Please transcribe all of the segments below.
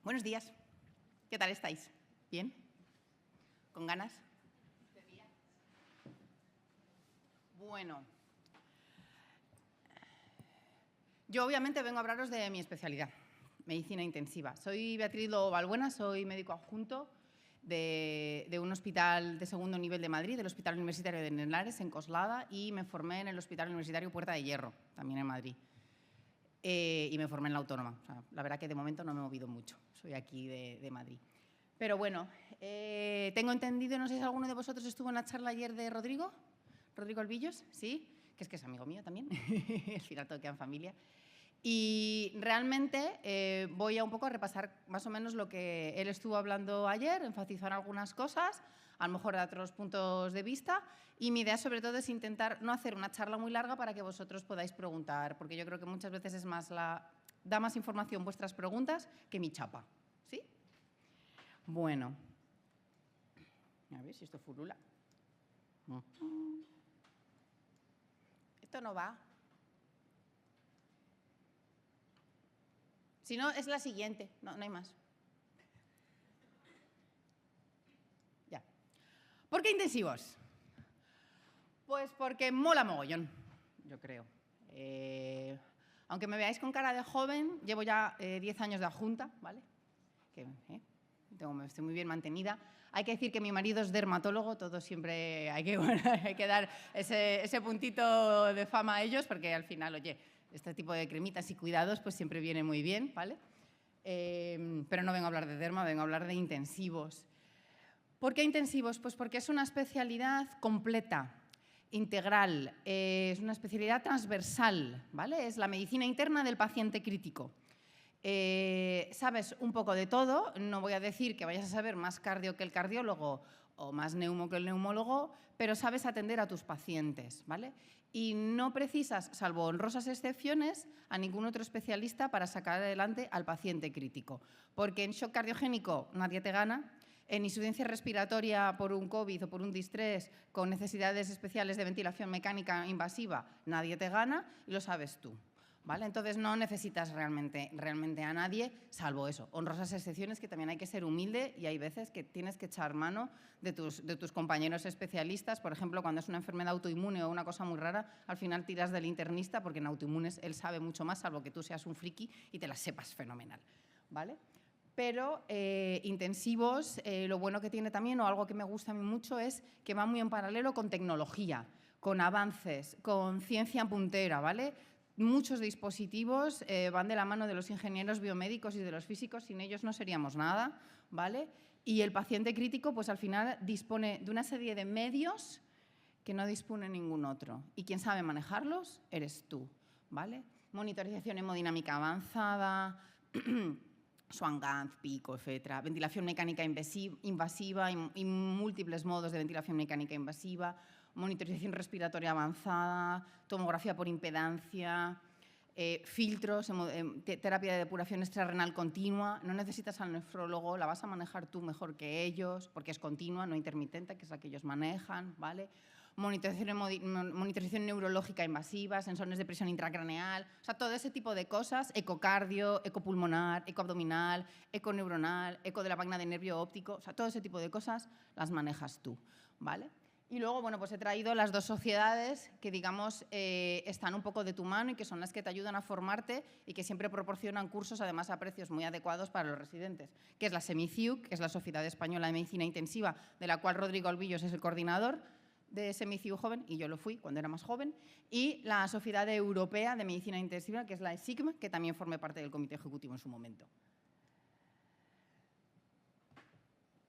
Buenos días. ¿Qué tal estáis? ¿Bien? ¿Con ganas? Bueno, yo obviamente vengo a hablaros de mi especialidad, medicina intensiva. Soy Beatriz Lobo Balbuena, soy médico adjunto de un hospital de segundo nivel de Madrid, del Hospital Universitario de Henares, en Coslada, y me formé en el Hospital Universitario Puerta de Hierro, también en Madrid. Y me formé en la Autónoma. O sea, la verdad que de momento no me he movido mucho, soy aquí de Madrid. Pero bueno, tengo entendido, no sé si alguno de vosotros estuvo en la charla ayer de Rodrigo Albillos, ¿sí? Que es amigo mío también, al final todo queda en familia. Y realmente voy a un poco a repasar más o menos lo que él estuvo hablando ayer, enfatizar algunas cosas, a lo mejor de otros puntos de vista, y mi idea sobre todo es intentar no hacer una charla muy larga para que vosotros podáis preguntar, porque yo creo que muchas veces es más da más información vuestras preguntas que mi chapa, ¿sí? Bueno, a ver si esto furula. Esto no va. Si no, es la siguiente. No hay más. Ya. ¿Por qué intensivos? Pues porque mola mogollón, yo creo. Aunque me veáis con cara de joven, llevo ya 10 años de adjunta, ¿vale? Estoy muy bien mantenida. Hay que decir que mi marido es dermatólogo, todo siempre hay que dar ese puntito de fama a ellos, porque al final, oye, este tipo de cremitas y cuidados pues siempre viene muy bien, ¿vale? Pero no vengo a hablar de derma, vengo a hablar de intensivos. ¿Por qué intensivos? Pues porque es una especialidad completa, integral, es una especialidad transversal, ¿vale? Es la medicina interna del paciente crítico. Sabes un poco de todo, no voy a decir que vayas a saber más cardio que el cardiólogo o más neumo que el neumólogo, pero sabes atender a tus pacientes, ¿vale? Y no precisas, salvo honrosas excepciones, a ningún otro especialista para sacar adelante al paciente crítico. Porque en shock cardiogénico nadie te gana, en insuficiencia respiratoria por un COVID o por un distrés con necesidades especiales de ventilación mecánica invasiva nadie te gana y lo sabes tú. ¿Vale? Entonces no necesitas realmente a nadie, salvo eso, honrosas excepciones que también hay que ser humilde y hay veces que tienes que echar mano de tus compañeros especialistas. Por ejemplo, cuando es una enfermedad autoinmune o una cosa muy rara, al final tiras del internista porque en autoinmunes él sabe mucho más, salvo que tú seas un friki y te las sepas fenomenal, ¿vale? Pero intensivos, lo bueno que tiene también, o algo que me gusta a mí mucho, es que va muy en paralelo con tecnología, con avances, con ciencia puntera, ¿vale? Muchos dispositivos van de la mano de los ingenieros biomédicos y de los físicos, sin ellos no seríamos nada, ¿vale? Y el paciente crítico, pues al final dispone de una serie de medios que no dispone ningún otro. Y quien sabe manejarlos eres tú, ¿vale? Monitorización hemodinámica avanzada, Swan-Ganz, PICO, etc. Ventilación mecánica invasiva y múltiples modos de ventilación mecánica invasiva, monitorización respiratoria avanzada, tomografía por impedancia, filtros, terapia de depuración extrarrenal continua. No necesitas al nefrólogo, la vas a manejar tú mejor que ellos, porque es continua, no intermitente, que es la que ellos manejan, ¿vale? Monitorización neurológica invasiva, sensores de presión intracraneal, o sea, todo ese tipo de cosas, ecocardio, ecopulmonar, ecoabdominal, econeuronal, eco de la máquina de nervio óptico, o sea, todo ese tipo de cosas las manejas tú, ¿vale? Y luego, bueno, pues he traído las dos sociedades que, digamos, están un poco de tu mano y que son las que te ayudan a formarte y que siempre proporcionan cursos, además, a precios muy adecuados para los residentes, que es la SEMICIUC, que es la Sociedad Española de Medicina Intensiva, de la cual Rodrigo Albillos es el coordinador de SEMICIUC joven, y yo lo fui cuando era más joven, y la Sociedad Europea de Medicina Intensiva, que es la ESICM, que también formé parte del comité ejecutivo en su momento.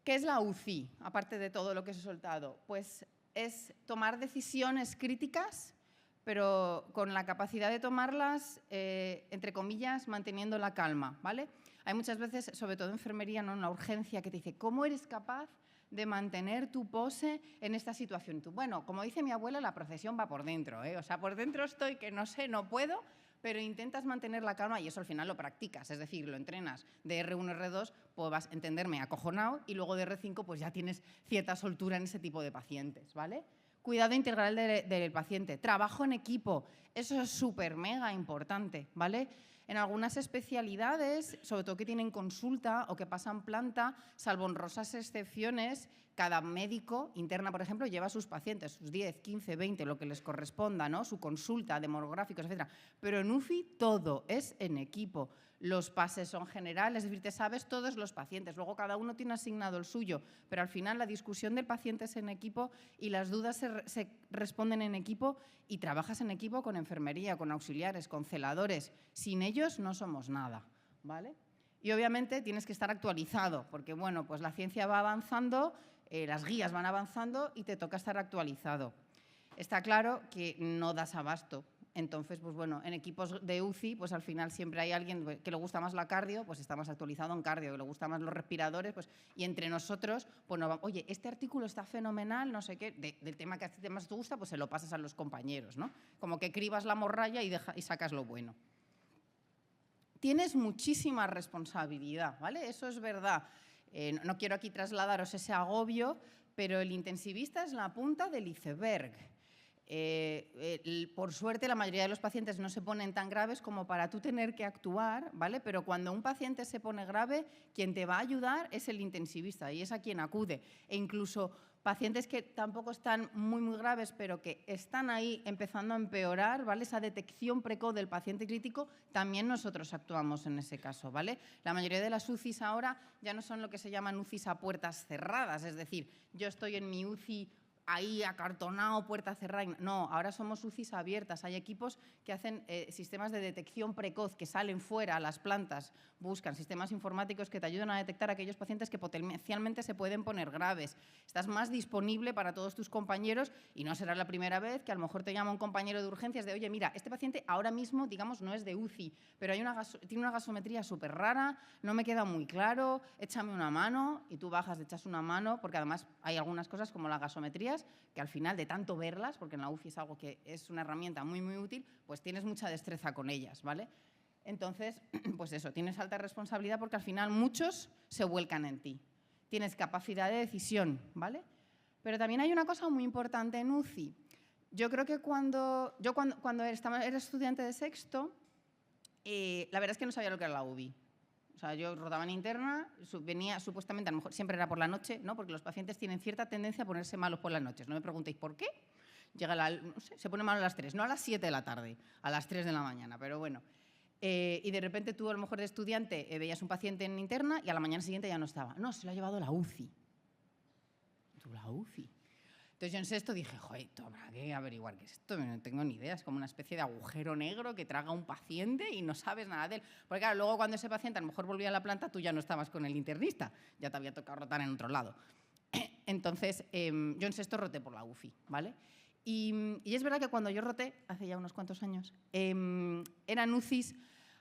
¿Qué es la UCI, aparte de todo lo que os he soltado? Pues es tomar decisiones críticas, pero con la capacidad de tomarlas, entre comillas, manteniendo la calma, ¿vale? Hay muchas veces, sobre todo en enfermería, ¿no?, en la urgencia, que te dice, ¿cómo eres capaz de mantener tu pose en esta situación? Tú, bueno, como dice mi abuela, la procesión va por dentro, ¿eh? O sea, por dentro estoy que no sé, no puedo, pero intentas mantener la calma y eso al final lo practicas, es decir, lo entrenas de R1, R2, pues vas a entenderme acojonado y luego de R5 pues ya tienes cierta soltura en ese tipo de pacientes, ¿vale? Cuidado integral del paciente, trabajo en equipo, Eso es súper mega importante, ¿vale? En algunas especialidades, sobre todo que tienen consulta o que pasan planta, salvo honrosas excepciones, cada médico interna, por ejemplo, lleva a sus pacientes, sus 10, 15, 20, lo que les corresponda, ¿no? Su consulta, demográficos, etc. Pero en UCI todo es en equipo. Los pases son generales, es decir, te sabes todos los pacientes. Luego cada uno tiene asignado el suyo, pero al final la discusión del paciente es en equipo y las dudas se responden en equipo y trabajas en equipo con enfermería, con auxiliares, con celadores. Sin ellos no somos nada, ¿vale? Y obviamente tienes que estar actualizado, porque bueno, pues la ciencia va avanzando, las guías van avanzando y te toca estar actualizado. Está claro que no das abasto. Entonces, pues bueno, en equipos de UCI, pues al final siempre hay alguien que le gusta más la cardio, pues está más actualizado en cardio, que le gusta más los respiradores, pues y entre nosotros, pues no, oye, este artículo está fenomenal, no sé qué, del tema que a ti más te gusta, pues se lo pasas a los compañeros, ¿no? Como que cribas la morralla y sacas lo bueno. Tienes muchísima responsabilidad, ¿vale? Eso es verdad. No quiero aquí trasladaros ese agobio, pero el intensivista es la punta del iceberg. Por suerte, la mayoría de los pacientes no se ponen tan graves como para tú tener que actuar, ¿vale? Pero cuando un paciente se pone grave, quien te va a ayudar es el intensivista y es a quien acude. E incluso pacientes que tampoco están muy graves, pero que están ahí empezando a empeorar, ¿vale? Esa detección precoz del paciente crítico, también nosotros actuamos en ese caso, ¿vale? La mayoría de las UCIs ahora ya no son lo que se llaman UCIs a puertas cerradas, es decir, yo estoy en mi UCI ahí acartonado, puerta cerrada. No, ahora somos UCIs abiertas. Hay equipos que hacen sistemas de detección precoz, que salen fuera a las plantas, buscan sistemas informáticos que te ayudan a detectar a aquellos pacientes que potencialmente se pueden poner graves. Estás más disponible para todos tus compañeros y no será la primera vez que a lo mejor te llama un compañero de urgencias de, oye, mira, este paciente ahora mismo, digamos, no es de UCI, pero tiene una gasometría súper rara, no me queda muy claro, échame una mano, y tú bajas, le echas una mano, porque además hay algunas cosas como las gasometrías que al final de tanto verlas, porque en la UCI es algo que es una herramienta muy útil, pues tienes mucha destreza con ellas, ¿vale? Entonces, pues eso, tienes alta responsabilidad porque al final muchos se vuelcan en ti. Tienes capacidad de decisión, ¿vale? Pero también hay una cosa muy importante en UCI. Yo creo que cuando era estudiante de sexto, la verdad es que no sabía lo que era la UBI. O sea, yo rodaba en interna, venía supuestamente, a lo mejor siempre era por la noche, ¿no? Porque los pacientes tienen cierta tendencia a ponerse malos por las noches. No me preguntéis por qué. No sé, se pone malo a las 3, no a las 7 de la tarde, a las 3 de la mañana, pero bueno. Y de repente tú, a lo mejor de estudiante, veías un paciente en interna y a la mañana siguiente ya no estaba. No, se lo ha llevado la UCI. ¿Tú, la UCI? Entonces yo en sexto dije, joder, habrá que averiguar qué es esto, no tengo ni idea, es como una especie de agujero negro que traga a un paciente y no sabes nada de él. Porque claro, luego cuando ese paciente a lo mejor volvía a la planta, tú ya no estabas con el internista, ya te había tocado rotar en otro lado. Entonces yo en sexto roté por la UCI, ¿vale? Y es verdad que cuando yo roté, hace ya unos cuantos años, eran UCIs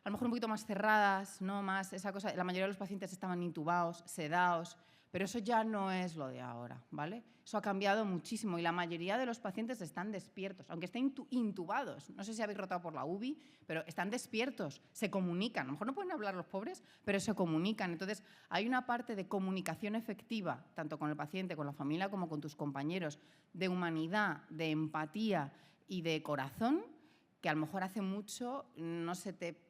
a lo mejor un poquito más cerradas, no más esa cosa. La mayoría de los pacientes estaban intubados, sedados, pero eso ya no es lo de ahora, ¿vale? Eso ha cambiado muchísimo y la mayoría de los pacientes están despiertos, aunque estén intubados. No sé si habéis rotado por la UBI, pero están despiertos, se comunican. A lo mejor no pueden hablar los pobres, pero se comunican. Entonces, hay una parte de comunicación efectiva, tanto con el paciente, con la familia, como con tus compañeros, de humanidad, de empatía y de corazón, que a lo mejor hace mucho no se te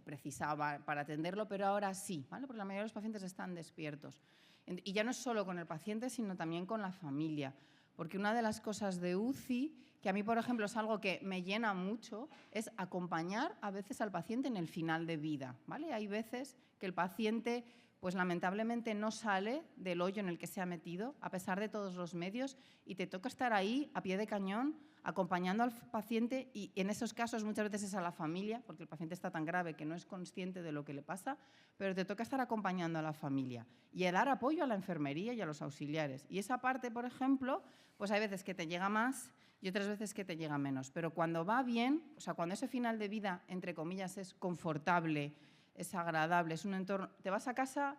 precisaba para atenderlo, pero ahora sí, ¿vale? Porque la mayoría de los pacientes están despiertos. Y ya no es solo con el paciente, sino también con la familia. Porque una de las cosas de UCI, que a mí, por ejemplo, es algo que me llena mucho, es acompañar a veces al paciente en el final de vida, ¿vale? Hay veces que el paciente, pues lamentablemente no sale del hoyo en el que se ha metido, a pesar de todos los medios, y te toca estar ahí, a pie de cañón, acompañando al paciente, y en esos casos muchas veces es a la familia, porque el paciente está tan grave que no es consciente de lo que le pasa, pero te toca estar acompañando a la familia y a dar apoyo a la enfermería y a los auxiliares. Y esa parte, por ejemplo, pues hay veces que te llega más y otras veces que te llega menos. Pero cuando va bien, o sea, cuando ese final de vida, entre comillas, es confortable, es agradable, es un entorno, te vas a casa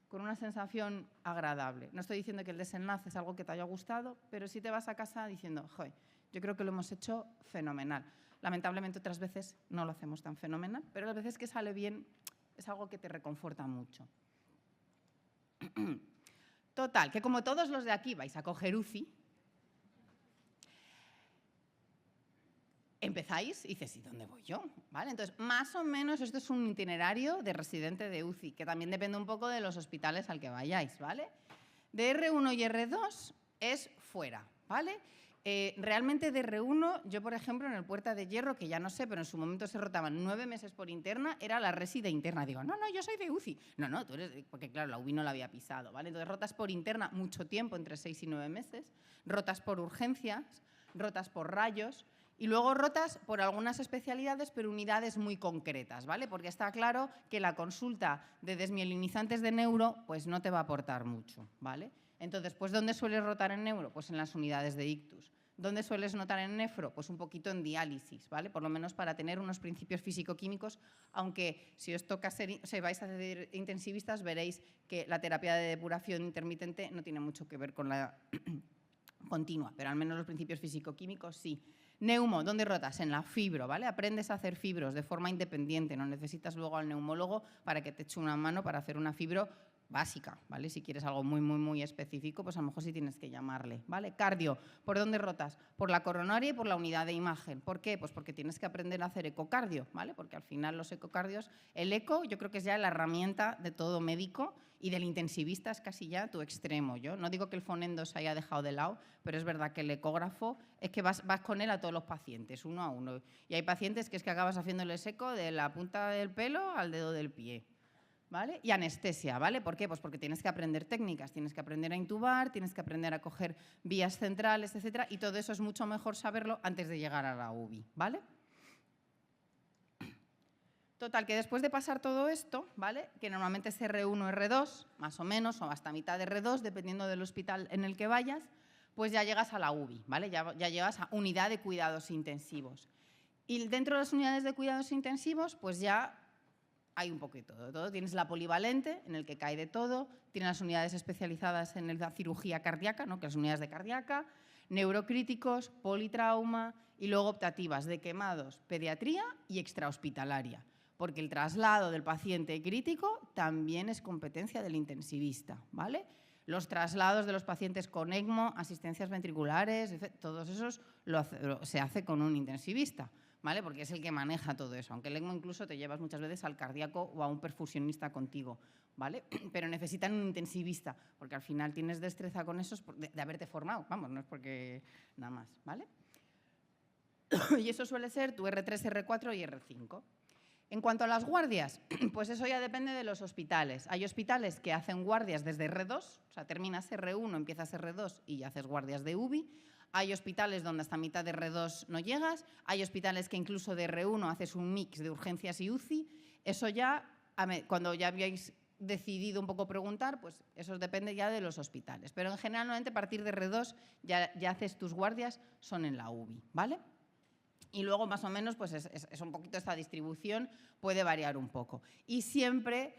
con una sensación agradable. No estoy diciendo que el desenlace es algo que te haya gustado, pero sí te vas a casa diciendo, joder, yo creo que lo hemos hecho fenomenal. Lamentablemente otras veces no lo hacemos tan fenomenal, pero las veces que sale bien es algo que te reconforta mucho. Total, que como todos los de aquí vais a coger UCI, empezáis y dices, ¿y dónde voy yo? ¿Vale? Entonces, más o menos esto es un itinerario de residente de UCI, que también depende un poco de los hospitales al que vayáis, ¿vale? De R1 y R2 es fuera, ¿vale? Realmente de R1, yo por ejemplo en el Puerta de Hierro, que ya no sé, pero en su momento se rotaban 9 meses por interna, era la resi de interna. Digo, no, yo soy de UCI. No, tú eres, porque claro, la UBI no la había pisado, ¿vale? Entonces rotas por interna mucho tiempo, entre 6 y 9 meses, rotas por urgencias, rotas por rayos y luego rotas por algunas especialidades, pero unidades muy concretas, ¿vale? Porque está claro que la consulta de desmielinizantes de neuro pues no te va a aportar mucho, ¿vale? Entonces, pues ¿dónde sueles rotar en neuro? Pues en las unidades de ictus. ¿Dónde sueles notar en nefro? Pues un poquito en diálisis, ¿vale? Por lo menos para tener unos principios físico-químicos, aunque si os toca vais a ser intensivistas, veréis que la terapia de depuración intermitente no tiene mucho que ver con la continua, pero al menos los principios físico-químicos sí. Neumo, ¿dónde rotas? En la fibro, ¿vale? Aprendes a hacer fibros de forma independiente, no necesitas luego al neumólogo para que te eche una mano para hacer una fibro básica, ¿vale? Si quieres algo muy específico, pues a lo mejor sí tienes que llamarle, ¿vale? Cardio, ¿por dónde rotas? Por la coronaria y por la unidad de imagen. ¿Por qué? Pues porque tienes que aprender a hacer ecocardio, ¿vale? Porque al final los ecocardios, el eco yo creo que es ya la herramienta de todo médico y del intensivista es casi ya tu extremo. Yo no digo que el fonendo se haya dejado de lado, pero es verdad que el ecógrafo es que vas con él a todos los pacientes, uno a uno. Y hay pacientes que es que acabas haciéndoles eco de la punta del pelo al dedo del pie. ¿Vale? Y anestesia, ¿vale? ¿Por qué? Pues porque tienes que aprender técnicas, tienes que aprender a intubar, tienes que aprender a coger vías centrales, etcétera, y todo eso es mucho mejor saberlo antes de llegar a la UBI, ¿vale? Total, que después de pasar todo esto, ¿vale? Que normalmente es R1, R2, más o menos, o hasta mitad de R2, dependiendo del hospital en el que vayas, pues ya llegas a la UBI, ¿vale? Ya llegas a unidad de cuidados intensivos. Y dentro de las unidades de cuidados intensivos, pues ya hay un poquito de todo. Tienes la polivalente, en el que cae de todo, tienes las unidades especializadas en la cirugía cardíaca, ¿no? Que las unidades de cardíaca, neurocríticos, politrauma y luego optativas de quemados, pediatría y extrahospitalaria, porque el traslado del paciente crítico también es competencia del intensivista, ¿vale? Los traslados de los pacientes con ECMO, asistencias ventriculares, todos esos se hace con un intensivista, ¿vale? Porque es el que maneja todo eso, aunque el ECMO incluso te llevas muchas veces al cardíaco o a un perfusionista contigo, ¿vale? Pero necesitan un intensivista, porque al final tienes destreza con esos de haberte formado, vamos, no es porque nada más, ¿vale? Y eso suele ser tu R3, R4 y R5. En cuanto a las guardias, pues eso ya depende de los hospitales. Hay hospitales que hacen guardias desde R2, o sea, terminas R1, empiezas R2 y haces guardias de UBI. Hay hospitales donde hasta mitad de R2 no llegas. Hay hospitales que incluso de R1 haces un mix de urgencias y UCI. Eso ya, cuando ya habíais decidido un poco preguntar, pues eso depende ya de los hospitales. Pero en general, normalmente a partir de R2 ya haces tus guardias, son en la UBI, ¿vale? Y luego, más o menos, pues es un poquito esta distribución, puede variar un poco. Y siempre,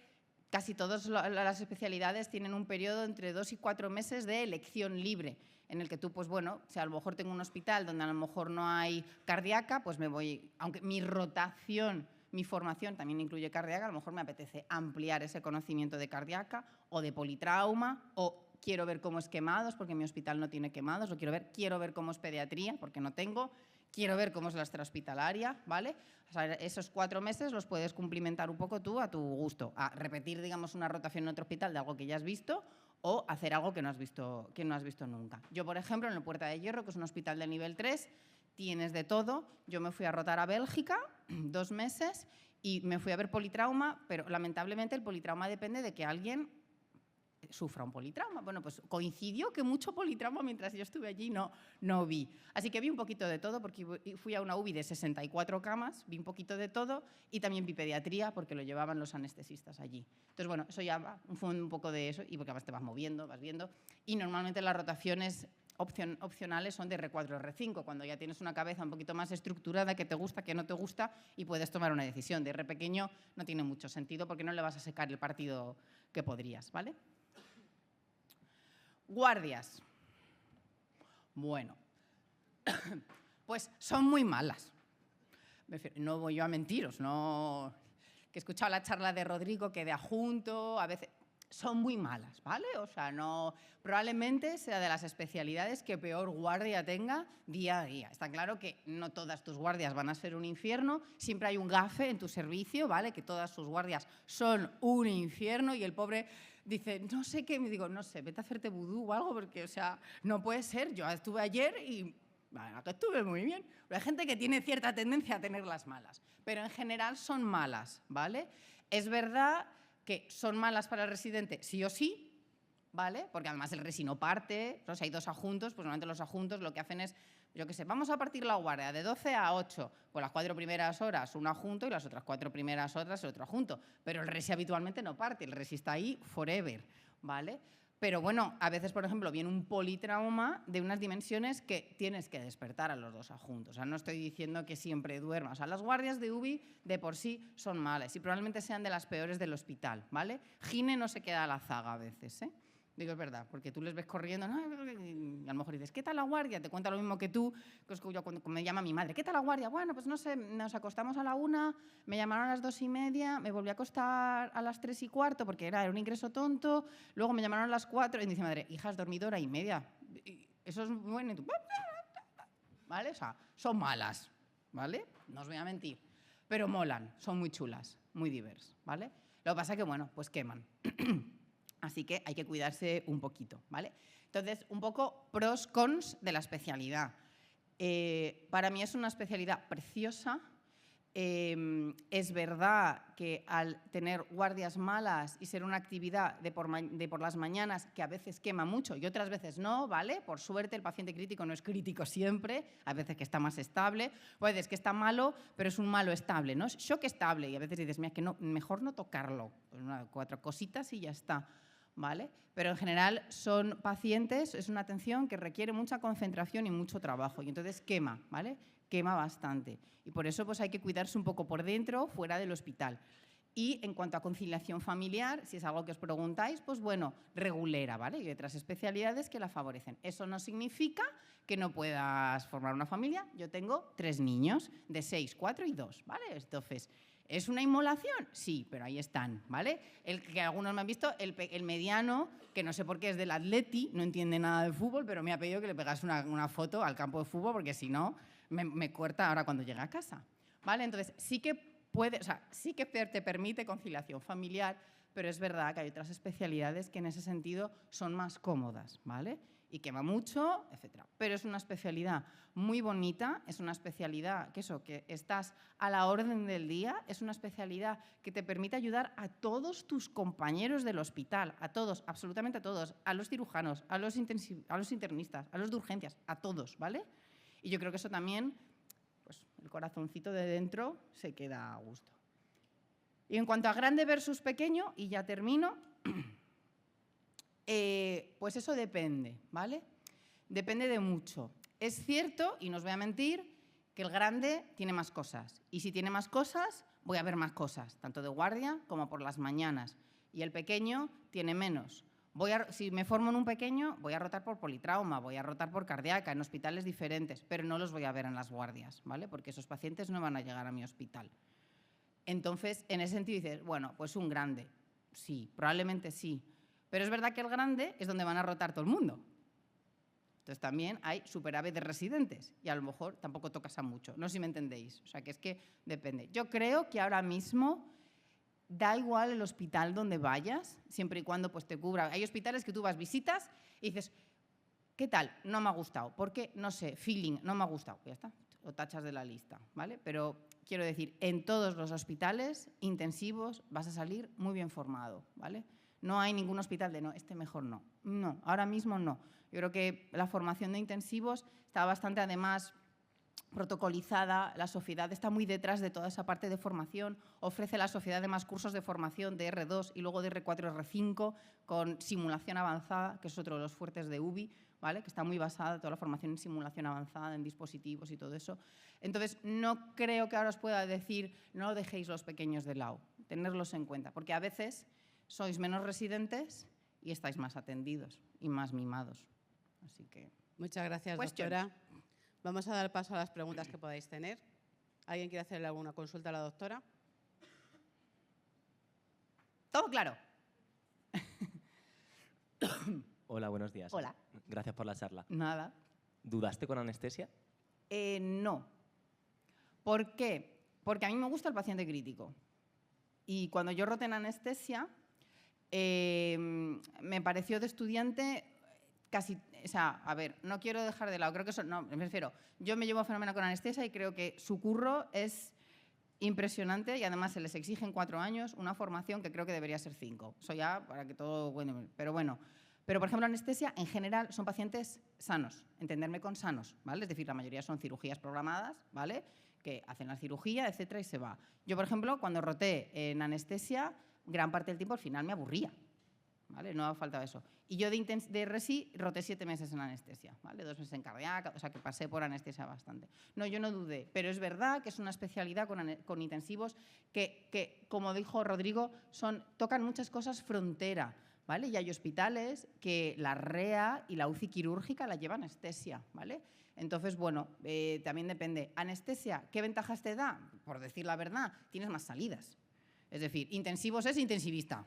casi todas las especialidades tienen un periodo entre 2 y 4 meses de elección libre, en el que tú, pues bueno, si a lo mejor tengo un hospital donde a lo mejor no hay cardíaca, pues me voy, aunque mi rotación, mi formación también incluye cardíaca, a lo mejor me apetece ampliar ese conocimiento de cardíaca o de politrauma, o quiero ver cómo es quemados, porque mi hospital no tiene quemados, lo quiero ver cómo es pediatría, porque no tengo, quiero ver cómo es la extrahospitalaria, ¿vale? O sea, esos 4 meses los puedes cumplimentar un poco tú a tu gusto, a repetir, digamos, una rotación en otro hospital de algo que ya has visto o hacer algo que no has visto nunca. Yo, por ejemplo, en el Puerta de Hierro, que es un hospital de nivel 3, tienes de todo. Yo me fui a rotar a Bélgica 2 meses y me fui a ver politrauma, pero lamentablemente el politrauma depende de que alguien sufra un politrauma. Bueno, pues coincidió que mucho politrauma mientras yo estuve allí no vi. Así que vi un poquito de todo, porque fui a una UBI de 64 camas, vi un poquito de todo y también vi pediatría porque lo llevaban los anestesistas allí. Entonces, bueno, eso ya fue un poco de eso y porque además te vas moviendo, vas viendo. Y normalmente las rotaciones opcionales son de R4 R5, cuando ya tienes una cabeza un poquito más estructurada, que te gusta, que no te gusta, y puedes tomar una decisión. De R pequeño no tiene mucho sentido porque no le vas a secar el partido que podrías, ¿vale? Guardias. Bueno, pues son muy malas. No voy yo a mentiros, no. Que he escuchado la charla de Rodrigo, que de adjunto, a veces son muy malas, ¿vale? O sea, no, probablemente sea de las especialidades que peor guardia tenga día a día. Está claro que no todas tus guardias van a ser un infierno, siempre hay un gafe en tu servicio, ¿vale? Que todas sus guardias son un infierno y el pobre dice, no sé qué, me digo, no sé, vete a hacerte vudú o algo porque, o sea, no puede ser. Yo estuve ayer y bueno, que estuve muy bien. Pero hay gente que tiene cierta tendencia a tenerlas malas, pero en general son malas, ¿vale? Es verdad que son malas para el residente sí o sí, ¿vale? Porque además el resi no parte, o sea, hay 2 adjuntos, pues normalmente los adjuntos lo que hacen es, yo qué sé, vamos a partir la guardia de 12 a 8, pues las 4 primeras horas un adjunto y las otras 4 primeras horas el otro adjunto, pero el resi habitualmente no parte, el resi está ahí forever, ¿vale? Pero bueno, a veces, por ejemplo, viene un politrauma de unas dimensiones que tienes que despertar a los 2 adjuntos. O sea, no estoy diciendo que siempre duermas. O sea, las guardias de UBI de por sí son malas y probablemente sean de las peores del hospital, ¿vale? Gine no se queda a la zaga a veces, ¿eh? Digo, es verdad, porque tú les ves corriendo, ¿no? Y a lo mejor dices, ¿qué tal la guardia? Te cuenta lo mismo que tú, que es yo cuando me llama mi madre, ¿qué tal la guardia? Bueno, pues no sé, nos acostamos a la 1, me llamaron a las 2:30, me volví a acostar a las 3:15 porque era un ingreso tonto, luego me llamaron a las 4 y dice, madre, hija, has dormido 1:30. Y eso es muy bueno. Y tú, ¿vale? O sea, son malas, ¿vale? No os voy a mentir, pero molan, son muy chulas, muy diversas, ¿vale? Lo que pasa es que, bueno, pues queman. Así que hay que cuidarse un poquito, ¿vale? Entonces, un poco pros, cons de la especialidad. Para mí es una especialidad preciosa. Es verdad que al tener guardias malas y ser una actividad de por las mañanas que a veces quema mucho y otras veces no, ¿vale? Por suerte el paciente crítico no es crítico siempre, a veces que está más estable, o a veces que está malo, pero es un malo estable, ¿no? Es shock estable y a veces dices, mira, que no, mejor no tocarlo, pues 4 cositas y ya está. ¿Vale? Pero en general son pacientes, es una atención que requiere mucha concentración y mucho trabajo y entonces quema, ¿vale? Quema bastante y por eso pues hay que cuidarse un poco por dentro, fuera del hospital. Y en cuanto a conciliación familiar, si es algo que os preguntáis, pues bueno, regulera, ¿vale? Y hay otras especialidades que la favorecen. Eso no significa que no puedas formar una familia. Yo tengo 3 niños de 6, 4 y 2, ¿vale? Entonces, ¿es una inmolación? Sí, pero ahí están, ¿vale? El que algunos me han visto, el mediano, que no sé por qué es del Atleti, no entiende nada de fútbol, pero me ha pedido que le pegase una foto al campo de fútbol porque si no, me corta ahora cuando llega a casa, ¿vale? Entonces, sí que puede, o sea, sí que te permite conciliación familiar, pero es verdad que hay otras especialidades que en ese sentido son más cómodas, ¿vale? Y quema mucho, etcétera. Pero es una especialidad muy bonita, es una especialidad que estás a la orden del día, es una especialidad que te permite ayudar a todos tus compañeros del hospital, a todos, absolutamente a todos, a los cirujanos, a los internistas, a los de urgencias, a todos, ¿vale? Y yo creo que eso también, pues el corazoncito de dentro se queda a gusto. Y en cuanto a grande versus pequeño, y ya termino, pues eso depende, ¿vale? Depende de mucho. Es cierto, y no os voy a mentir, que el grande tiene más cosas. Y si tiene más cosas, voy a ver más cosas, tanto de guardia como por las mañanas. Y el pequeño tiene menos. Si me formo en un pequeño, voy a rotar por politrauma, voy a rotar por cardíaca, en hospitales diferentes, pero no los voy a ver en las guardias, ¿vale? Porque esos pacientes no van a llegar a mi hospital. Entonces, en ese sentido dices, bueno, pues un grande. Sí, probablemente sí. Pero es verdad que el grande es donde van a rotar todo el mundo. Entonces también hay superávit de residentes y a lo mejor tampoco tocas a mucho. No sé si me entendéis. O sea, que es que depende. Yo creo que ahora mismo da igual el hospital donde vayas, siempre y cuando pues, te cubra. Hay hospitales que tú vas, visitas y dices, ¿qué tal? No me ha gustado. ¿Por qué? No sé, feeling, no me ha gustado. Ya está, o tachas de la lista, ¿vale? Pero quiero decir, en todos los hospitales intensivos vas a salir muy bien formado, ¿vale? No hay ningún hospital de no, este mejor no. No, ahora mismo no. Yo creo que la formación de intensivos está bastante, además, protocolizada. La sociedad está muy detrás de toda esa parte de formación. Ofrece la sociedad además cursos de formación de R2 y luego de R4 y R5 con simulación avanzada, que es otro de los fuertes de UBI, ¿vale? Que está muy basada toda la formación en simulación avanzada, en dispositivos y todo eso. Entonces, no creo que ahora os pueda decir, no dejéis los pequeños de lado, tenerlos en cuenta, porque a veces sois menos residentes y estáis más atendidos y más mimados. Así que… Muchas gracias, doctora. Vamos a dar paso a las preguntas que podáis tener. ¿Alguien quiere hacerle alguna consulta a la doctora? Todo claro. Hola, buenos días. Hola. Gracias por la charla. Nada. ¿Dudaste con anestesia? No. ¿Por qué? Porque a mí me gusta el paciente crítico. Y cuando yo roté en anestesia, me pareció de estudiante casi... O sea, a ver, no quiero dejar de lado, creo que eso... No, me refiero, yo me llevo fenomenal con anestesia y creo que su curro es impresionante y además se les exige en 4 años una formación que creo que debería ser 5. Eso ya para que todo... Bueno, pero bueno. Pero, por ejemplo, anestesia, en general, son pacientes sanos. Entenderme con sanos, ¿vale? Es decir, la mayoría son cirugías programadas, ¿vale? Que hacen la cirugía, etcétera, y se va. Yo, por ejemplo, cuando roté en anestesia, gran parte del tiempo al final me aburría, ¿vale? No faltaba eso. Y yo de resi roté 7 meses en anestesia, ¿vale? 2 meses en cardíaca, o sea que pasé por anestesia bastante. No, yo no dudé, pero es verdad que es una especialidad con intensivos que, como dijo Rodrigo, tocan muchas cosas frontera, ¿vale? Y hay hospitales que la REA y la UCI quirúrgica la llevan anestesia, ¿vale? Entonces, bueno, también depende. Anestesia, ¿qué ventajas te da? Por decir la verdad, tienes más salidas. Es decir, intensivos es intensivista,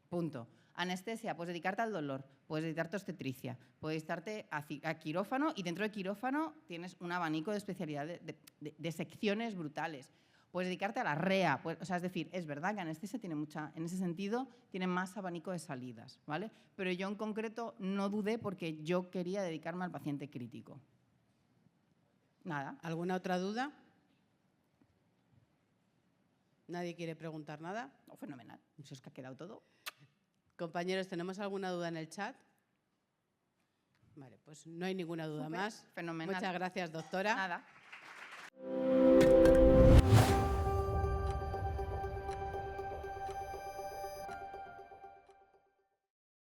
punto. Anestesia, puedes dedicarte al dolor, puedes dedicarte a obstetricia, puedes dedicarte a quirófano y dentro de quirófano tienes un abanico de especialidades, de secciones brutales. Puedes dedicarte a la REA, o sea, es decir, es verdad que anestesia tiene en ese sentido, tiene más abanico de salidas, ¿vale? Pero yo en concreto no dudé porque yo quería dedicarme al paciente crítico. Nada. ¿Alguna otra duda? ¿Nadie quiere preguntar nada? No, fenomenal. Eso es que ha quedado todo. Compañeros, ¿tenemos alguna duda en el chat? Vale, pues no hay ninguna duda Súper, más. fenomenal. Muchas gracias, doctora. Nada.